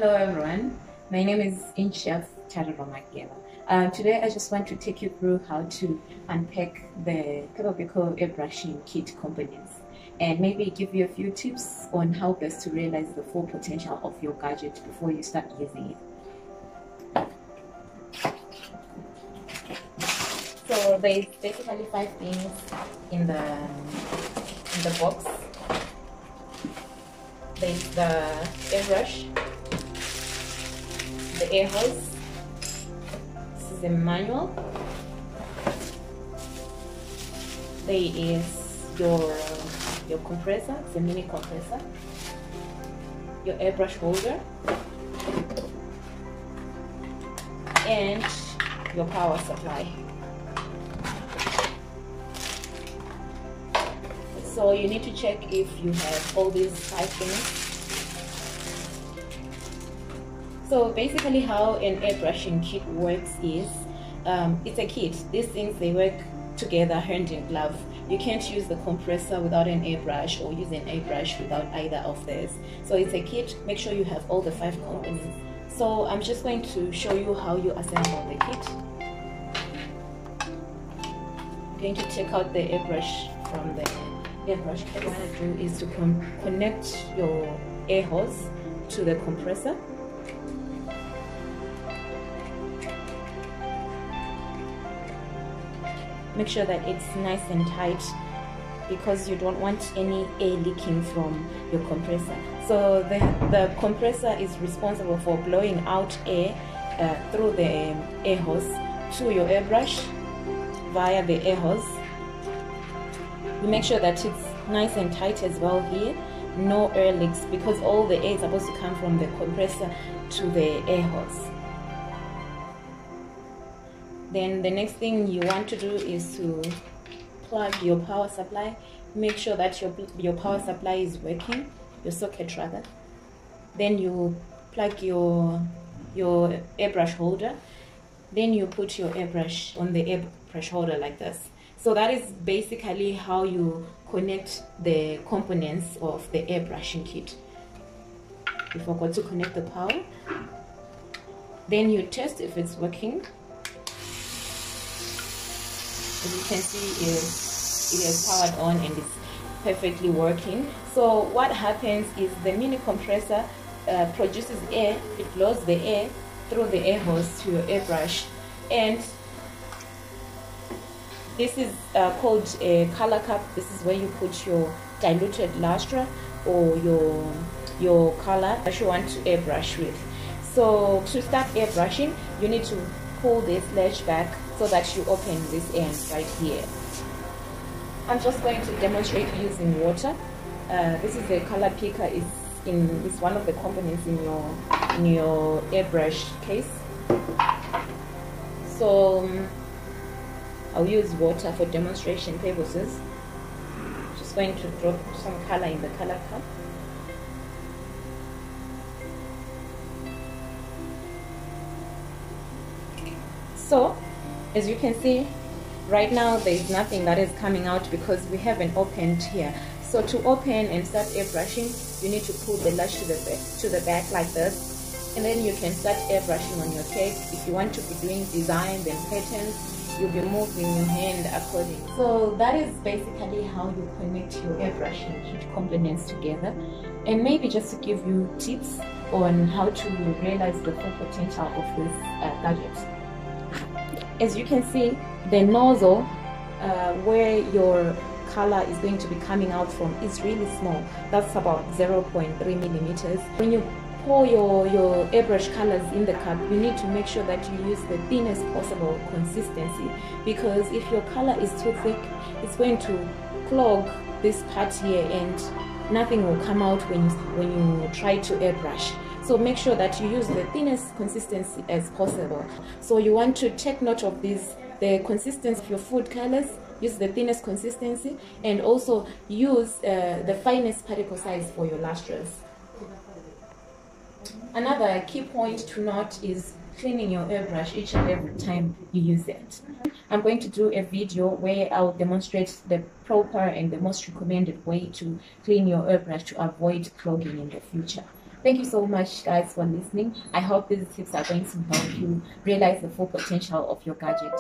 Hello everyone, my name is Chef Magela. Today I just want to take you through how to unpack the Purple Becor airbrushing kit components and maybe give you a few tips on how best to realize the full potential of your gadget before you start using it. So there's basically 5 things in the box. There's the airbrush, the air hose. This is a manual. There is your compressor, it's a mini compressor, your airbrush holder, and your power supply. So you need to check if you have all these 5 things. So basically how an airbrushing kit works is, it's a kit. These things, they work together hand in glove. You can't use the compressor without an airbrush or use an airbrush without either of these. So it's a kit. Make sure you have all the 5 components. So I'm just going to show you how you assemble the kit. I'm going to take out the airbrush from the airbrush. What you want to do is to connect your air hose to the compressor. Make sure that it's nice and tight because you don't want any air leaking from your compressor. So the compressor is responsible for blowing out air through the air hose to your airbrush via the air hose. You make sure that it's nice and tight as well here, no air leaks, because all the air is supposed to come from the compressor to the air hose. Then the next thing you want to do is to plug your power supply. Make sure that your power supply is working, your socket rather. Then you plug your airbrush holder. Then you put your airbrush on the airbrush holder like this. So that is basically how you connect the components of the airbrushing kit. You forgot to connect the power. Then you test if it's working. As you can see, it is powered on and it's perfectly working. So what happens is the mini compressor produces air. It blows the air through the air hose to your airbrush, and this is called a color cup. This is where you put your diluted lustre or your color that you want to airbrush with. So to start airbrushing, you need to pull this latch back so that you open this end right here. I'm just going to demonstrate using water. This is the color picker. It's one of the components in your airbrush case. So I'll use water for demonstration purposes. Just going to drop some color in the color cup. So as you can see, right now there is nothing that is coming out because we haven't opened here. So to open and start airbrushing, you need to pull the latch to the back like this, and then you can start airbrushing on your cake. If you want to be doing designs and patterns, you'll be moving your hand accordingly. So that is basically how you connect your airbrushing kit components together, and maybe just to give you tips on how to realize the full potential of this gadget. As you can see, the nozzle where your color is going to be coming out from is really small. That's about 0.3 millimeters. When you pour your airbrush colors in the cup, you need to make sure that you use the thinnest possible consistency, because if your color is too thick, it's going to clog this part here and nothing will come out when you try to airbrush. So make sure that you use the thinnest consistency as possible. So you want to take note of this, the consistency of your food colors. Use the thinnest consistency, and also use the finest particle size for your lustres. Another key point to note is cleaning your airbrush each and every time you use it. I'm going to do a video where I'll demonstrate the proper and the most recommended way to clean your airbrush to avoid clogging in the future. Thank you so much, guys, for listening. I hope these tips are going to help you realize the full potential of your gadget.